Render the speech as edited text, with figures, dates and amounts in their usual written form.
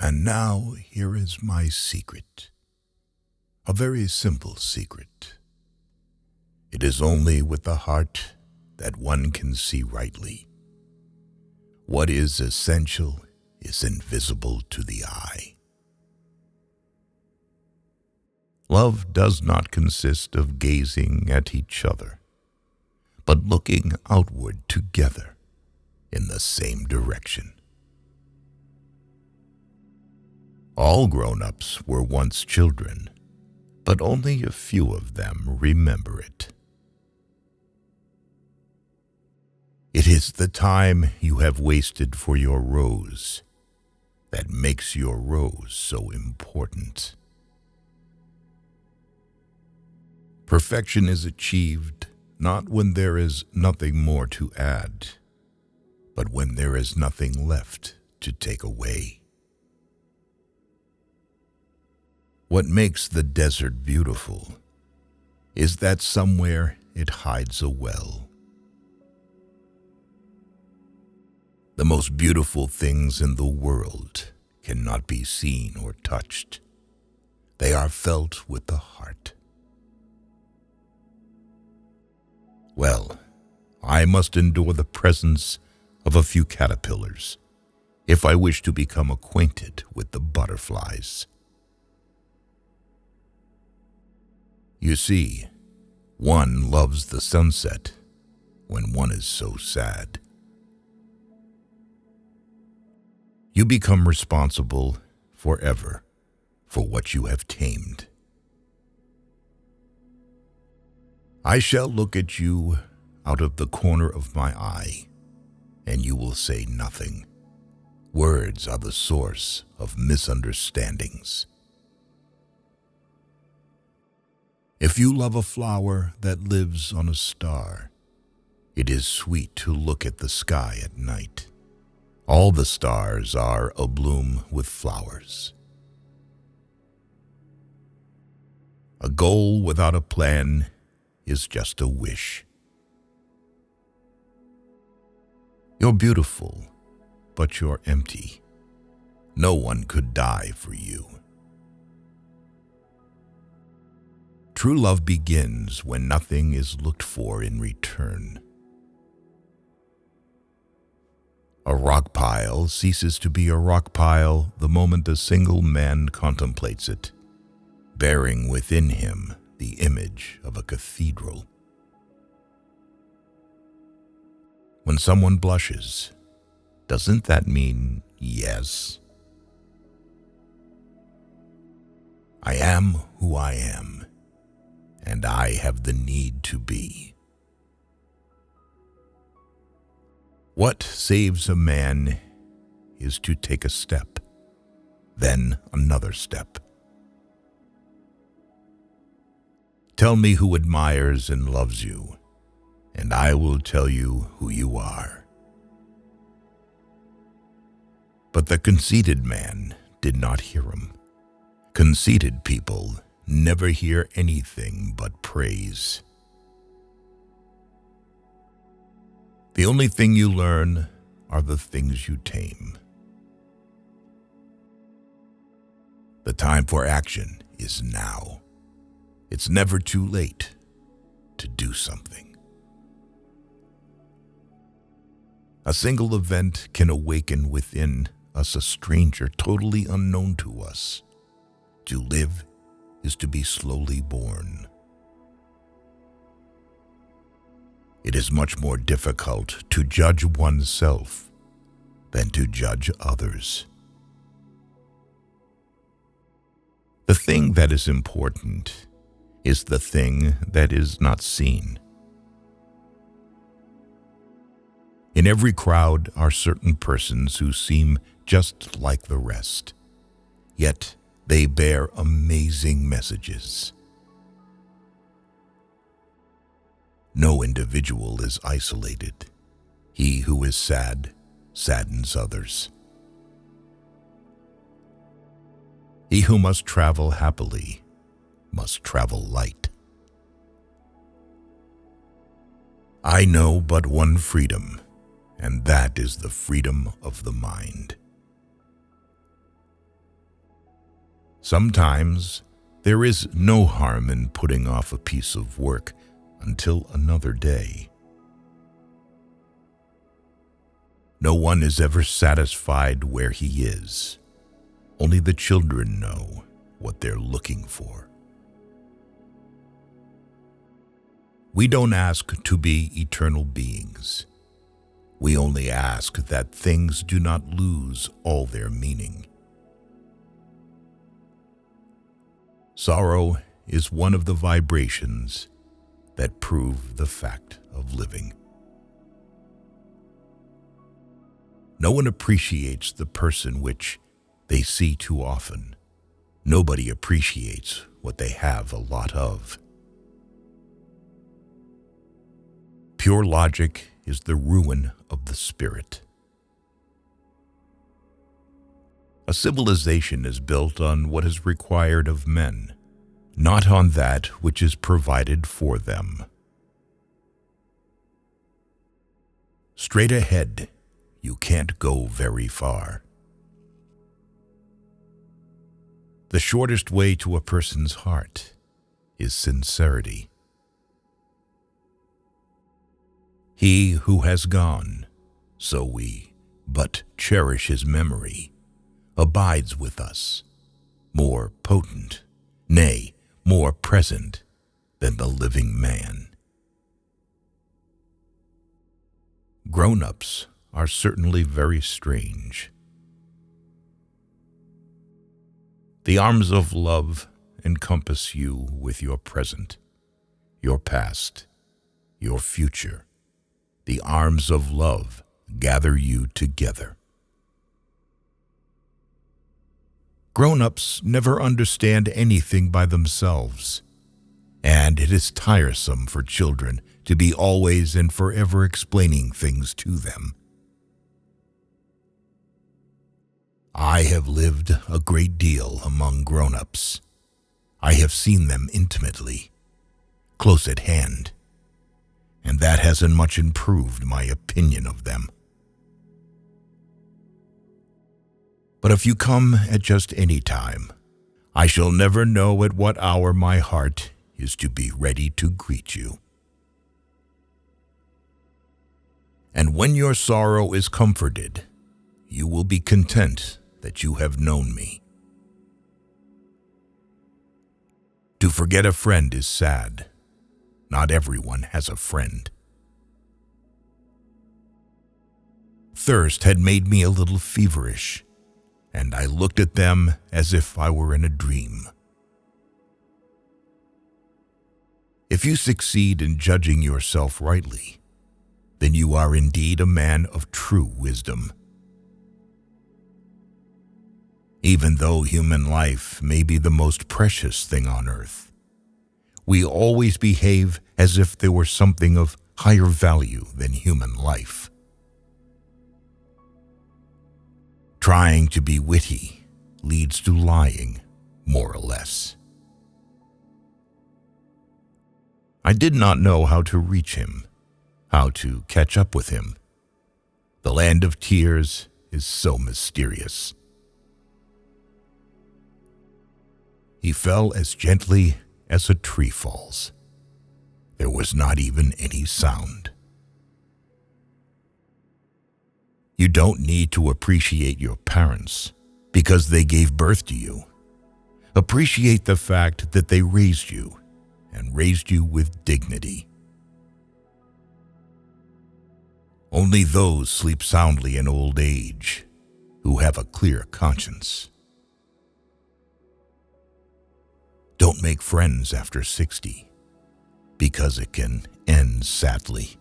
And now here is my secret, a very simple secret. It is only with the heart that one can see rightly. What is essential is invisible to the eye. Love does not consist of gazing at each other, but looking outward together in the same direction. All grown-ups were once children, but only a few of them remember it. It is the time you have wasted for your rose that makes your rose so important. Perfection is achieved not when there is nothing more to add, but when there is nothing left to take away. What makes the desert beautiful is that somewhere it hides a well. The most beautiful things in the world cannot be seen or touched. They are felt with the heart. Well, I must endure the presence of a few caterpillars if I wish to become acquainted with the butterflies. You see, one loves the sunset when one is so sad. You become responsible forever for what you have tamed. I shall look at you out of the corner of my eye, and you will say nothing. Words are the source of misunderstandings. If you love a flower that lives on a star, it is sweet to look at the sky at night. All the stars are abloom with flowers. A goal without a plan is just a wish. You're beautiful, but you're empty. No one could die for you. True love begins when nothing is looked for in return. A rock pile ceases to be a rock pile the moment a single man contemplates it, bearing within him the image of a cathedral. When someone blushes, doesn't that mean yes? I am who I am, and I have the need to be. What saves a man is to take a step, then another step. Tell me who admires and loves you, and I will tell you who you are. But the conceited man did not hear him. Conceited people never hear anything but praise. The only thing you learn are the things you tame. The time for action is now. It's never too late to do something. A single event can awaken within us a stranger totally unknown to us. To live is to be slowly born. It is much more difficult to judge oneself than to judge others. The thing that is important is the thing that is not seen. In every crowd are certain persons who seem just like the rest, yet they bear amazing messages. No individual is isolated. He who is sad saddens others. He who must travel happily must travel light. I know but one freedom, and that is the freedom of the mind. Sometimes there is no harm in putting off a piece of work until another day. No one is ever satisfied where he is. Only the children know what they're looking for. We don't ask to be eternal beings. We only ask that things do not lose all their meaning. Sorrow is one of the vibrations that prove the fact of living. No one appreciates the person which they see too often. Nobody appreciates what they have a lot of. Pure logic is the ruin of the spirit. A civilization is built on what is required of men, not on that which is provided for them. Straight ahead, you can't go very far. The shortest way to a person's heart is sincerity. He who has gone, so we but cherish his memory, abides with us, more potent, nay, more present than the living man. Grown-ups are certainly very strange. The arms of love encompass you with your present, your past, your future. The arms of love gather you together. Grown-ups never understand anything by themselves, and it is tiresome for children to be always and forever explaining things to them. I have lived a great deal among grown-ups. I have seen them intimately, close at hand, and that hasn't much improved my opinion of them. But if you come at just any time, I shall never know at what hour my heart is to be ready to greet you. And when your sorrow is comforted, you will be content that you have known me. To forget a friend is sad. Not everyone has a friend. Thirst had made me a little feverish, and I looked at them as if I were in a dream. If you succeed in judging yourself rightly, then you are indeed a man of true wisdom. Even though human life may be the most precious thing on earth, we always behave as if there were something of higher value than human life. Trying to be witty leads to lying, more or less. I did not know how to reach him, how to catch up with him. The land of tears is so mysterious. He fell as gently as a tree falls. There was not even any sound. You don't need to appreciate your parents because they gave birth to you. Appreciate the fact that they raised you and raised you with dignity. Only those sleep soundly in old age who have a clear conscience. Don't make friends after 60 because it can end sadly.